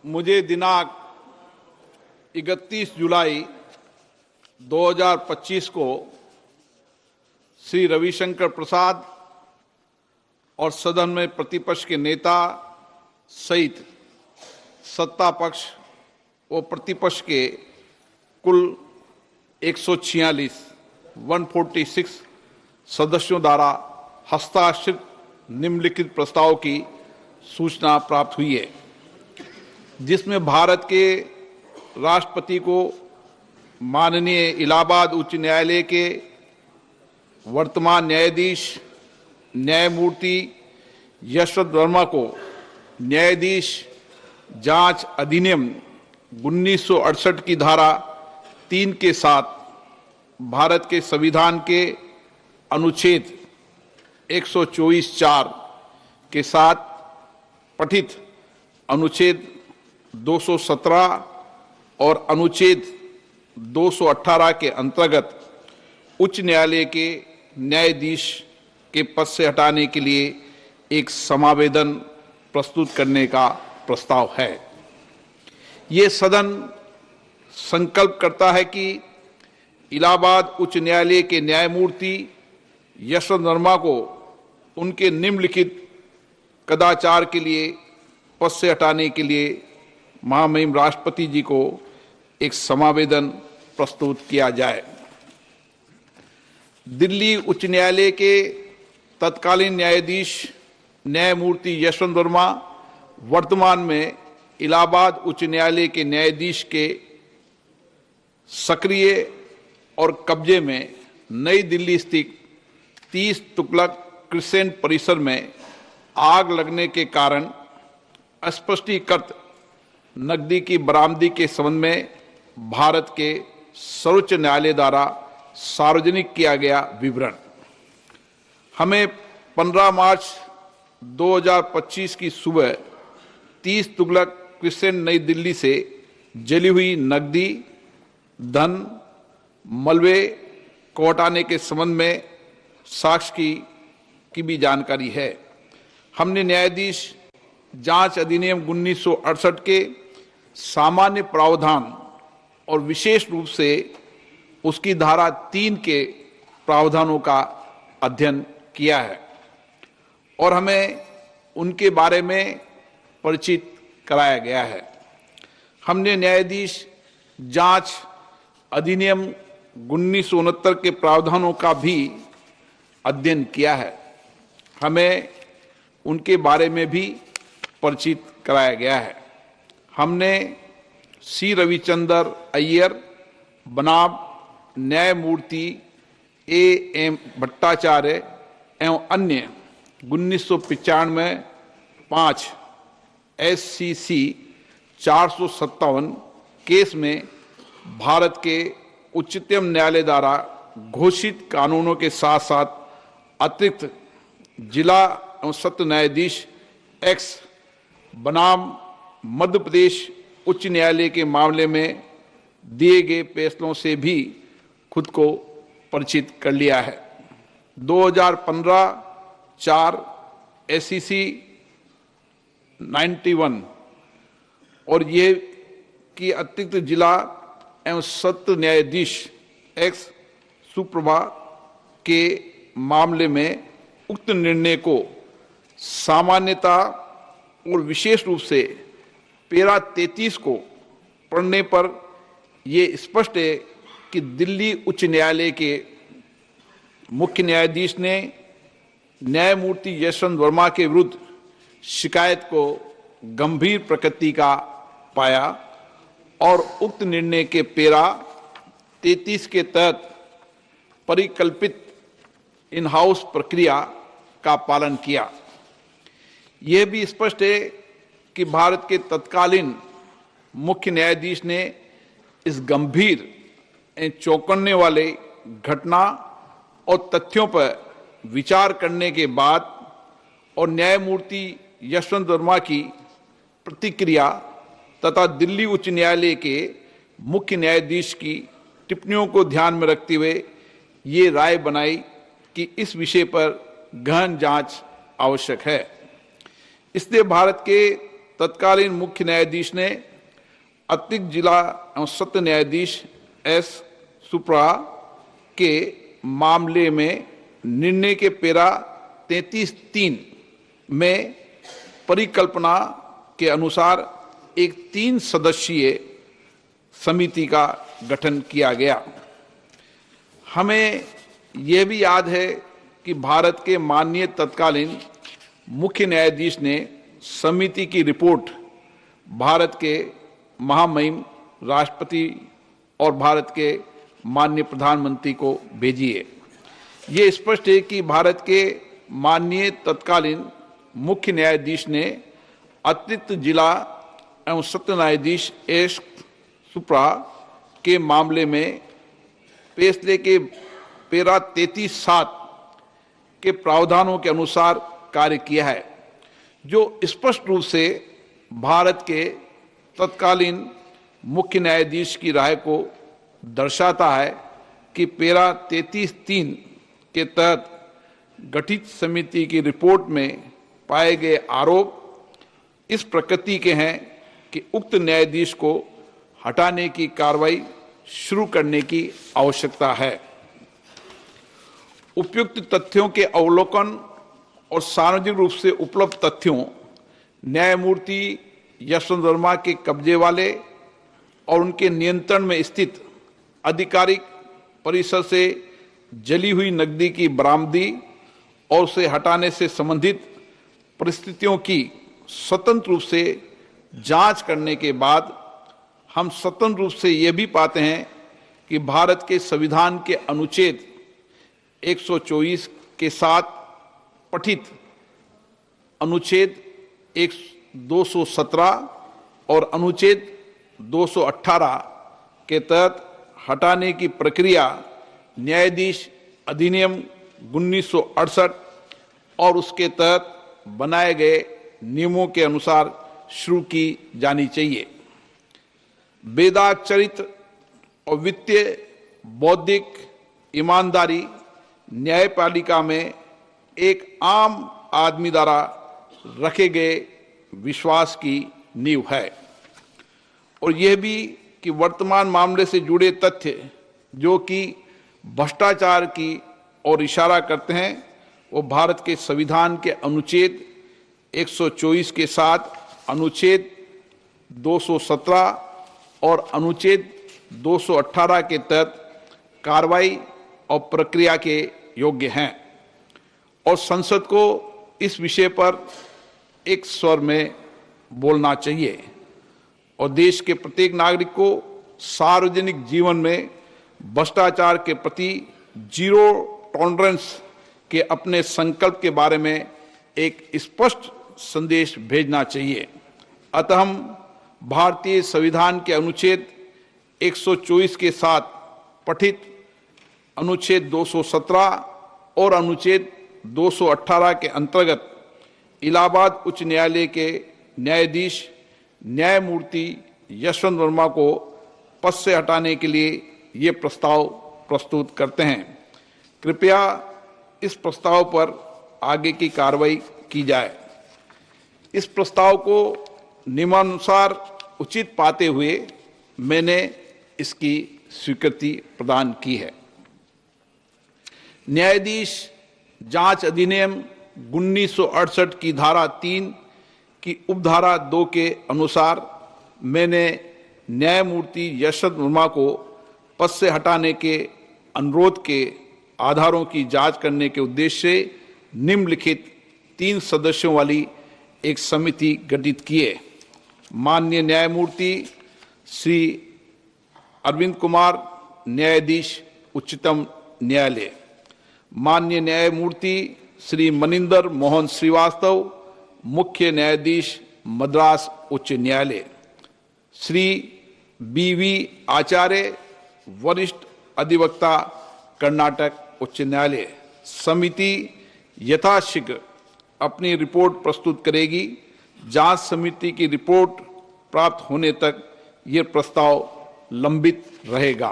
मुझे दिनांक 31 जुलाई 2025 को श्री रविशंकर प्रसाद और सदन में प्रतिपक्ष के नेता सहित सत्ता पक्ष व प्रतिपक्ष के कुल 146 सदस्यों द्वारा हस्ताक्षरित निम्नलिखित प्रस्ताव की सूचना प्राप्त हुई है, जिसमें भारत के राष्ट्रपति को माननीय इलाहाबाद उच्च न्यायालय के वर्तमान न्यायाधीश न्यायमूर्ति यशवंत वर्मा को न्यायाधीश जांच अधिनियम 1968 की धारा 3 के साथ भारत के संविधान के अनुच्छेद 124(4) के साथ पठित अनुच्छेद 217 और अनुच्छेद 218 के अंतर्गत उच्च न्यायालय के न्यायाधीश के पद से हटाने के लिए एक समावेदन प्रस्तुत करने का प्रस्ताव है। ये सदन संकल्प करता है कि इलाहाबाद उच्च न्यायालय के न्यायमूर्ति यशवंत वर्मा को उनके निम्नलिखित कदाचार के लिए पद से हटाने के लिए महामहिम राष्ट्रपति जी को एक समावेदन प्रस्तुत किया जाए। दिल्ली उच्च न्यायालय के तत्कालीन न्यायाधीश न्यायमूर्ति यशवंत वर्मा वर्तमान में इलाहाबाद उच्च न्यायालय के न्यायाधीश के सक्रिय और कब्जे में नई दिल्ली स्थित 30 तुगलक क्रिसेंट परिसर में आग लगने के कारण अस्पष्टीकृत नकदी की बरामदी के संबंध में भारत के सर्वोच्च न्यायालय द्वारा सार्वजनिक किया गया विवरण हमें 15 मार्च 2025 की सुबह 30 तुगलक क्रिसेंट नई दिल्ली से जली हुई नकदी धन मलबे को हटाने के संबंध में साक्ष्य की भी जानकारी है। हमने न्यायाधीश जांच अधिनियम 1968 के सामान्य प्रावधान और विशेष रूप से उसकी धारा 3 के प्रावधानों का अध्ययन किया है और हमें उनके बारे में परिचित कराया गया है। हमने न्यायाधीश जांच अधिनियम 1969 के प्रावधानों का भी अध्ययन किया है। हमें उनके बारे में भी परिचित कराया गया है। हमने सी रविचंद्र अय्यर बनाम न्यायमूर्ति A.M. भट्टाचार्य एवं अन्य 1995 SCC 457 केस में भारत के उच्चतम न्यायालय द्वारा घोषित कानूनों के साथ साथ अतिरिक्त जिला एवं सत्र न्यायाधीश एक्स बनाम मध्य प्रदेश उच्च न्यायालय के मामले में दिए गए फैसलों से भी खुद को परिचित कर लिया है। 2015-4 SCC 91 और ये कि अतिरिक्त जिला एवं सत्र न्यायाधीश एक्स सुप्रभा के मामले में उक्त निर्णय को सामान्यता और विशेष रूप से पैरा 33 को पढ़ने पर यह स्पष्ट है कि दिल्ली उच्च न्यायालय के मुख्य न्यायाधीश ने न्यायमूर्ति यशवंत वर्मा के विरुद्ध शिकायत को गंभीर प्रकृति का पाया और उक्त निर्णय के पैरा 33 के तहत परिकल्पित इन हाउस प्रक्रिया का पालन किया। यह भी स्पष्ट है कि भारत के तत्कालीन मुख्य न्यायाधीश ने इस गंभीर चौंकाने वाले घटना और तथ्यों पर विचार करने के बाद और न्यायमूर्ति यशवंत वर्मा की प्रतिक्रिया तथा दिल्ली उच्च न्यायालय के मुख्य न्यायाधीश की टिप्पणियों को ध्यान में रखते हुए ये राय बनाई कि इस विषय पर गहन जांच आवश्यक है। इसलिए भारत के तत्कालीन मुख्य न्यायाधीश ने अतिरिक्त जिला एवं सत्र न्यायाधीश एस सुप्रा के मामले में निर्णय के पेरा 33(3) में परिकल्पना के अनुसार एक 3 सदस्यीय समिति का गठन किया गया। हमें यह भी याद है कि भारत के माननीय तत्कालीन मुख्य न्यायाधीश ने समिति की रिपोर्ट भारत के महामहिम राष्ट्रपति और भारत के माननीय प्रधानमंत्री को भेजी है। ये स्पष्ट है कि भारत के माननीय तत्कालीन मुख्य न्यायाधीश ने अतिरिक्त जिला एवं सत्र न्यायाधीश एस सुप्रा के मामले में फैसले के पेरा 33(7) के प्रावधानों के अनुसार कार्य किया है, जो स्पष्ट रूप से भारत के तत्कालीन मुख्य न्यायाधीश की राय को दर्शाता है कि पेरा 33(3) के तहत गठित समिति की रिपोर्ट में पाए गए आरोप इस प्रकृति के हैं कि उक्त न्यायाधीश को हटाने की कार्रवाई शुरू करने की आवश्यकता है। उपयुक्त तथ्यों के अवलोकन और सार्वजनिक रूप से उपलब्ध तथ्यों, न्यायमूर्ति यशवंत वर्मा के कब्जे वाले और उनके नियंत्रण में स्थित आधिकारिक परिसर से जली हुई नकदी की बरामदी और उसे हटाने से संबंधित परिस्थितियों की स्वतंत्र रूप से जांच करने के बाद हम स्वतंत्र रूप से यह भी पाते हैं कि भारत के संविधान के अनुच्छेद 124 के साथ पठित अनुच्छेद 217 और अनुच्छेद 218 के तहत हटाने की प्रक्रिया न्यायाधीश अधिनियम 1968 और उसके तहत बनाए गए नियमों के अनुसार शुरू की जानी चाहिए। वेदांत चरित्र और वित्तीय बौद्धिक ईमानदारी न्यायपालिका में एक आम आदमी द्वारा रखे गए विश्वास की नींव है और यह भी कि वर्तमान मामले से जुड़े तथ्य जो कि भ्रष्टाचार की ओर इशारा करते हैं वो भारत के संविधान के अनुच्छेद 124 के साथ अनुच्छेद 217 और अनुच्छेद 218 के तहत कार्रवाई और प्रक्रिया के योग्य हैं और संसद को इस विषय पर एक स्वर में बोलना चाहिए और देश के प्रत्येक नागरिक को सार्वजनिक जीवन में भ्रष्टाचार के प्रति जीरो टॉलरेंस के अपने संकल्प के बारे में एक स्पष्ट संदेश भेजना चाहिए। अतः हम भारतीय संविधान के अनुच्छेद 124 के साथ पठित अनुच्छेद 217 और अनुच्छेद 218 के अंतर्गत इलाहाबाद उच्च न्यायालय के न्यायाधीश न्यायमूर्ति यशवंत वर्मा को पद से हटाने के लिए ये प्रस्ताव प्रस्तुत करते हैं। कृपया इस प्रस्ताव पर आगे की कार्रवाई की जाए। इस प्रस्ताव को नियमानुसार उचित पाते हुए मैंने इसकी स्वीकृति प्रदान की है। न्यायाधीश जांच अधिनियम 1968 की धारा 3 की उपधारा 2 के अनुसार मैंने न्यायमूर्ति यशवंत वर्मा को पद से हटाने के अनुरोध के आधारों की जांच करने के उद्देश्य से निम्नलिखित 3 सदस्यों वाली एक समिति गठित किए। माननीय न्यायमूर्ति श्री अरविंद कुमार, न्यायाधीश उच्चतम न्यायालय, माननीय न्यायमूर्ति श्री मनिंदर मोहन श्रीवास्तव, मुख्य न्यायाधीश मद्रास उच्च न्यायालय, श्री बी.वी. आचार्य, वरिष्ठ अधिवक्ता, कर्नाटक उच्च न्यायालय। समिति यथाशीघ्र अपनी रिपोर्ट प्रस्तुत करेगी। जांच समिति की रिपोर्ट प्राप्त होने तक ये प्रस्ताव लंबित रहेगा।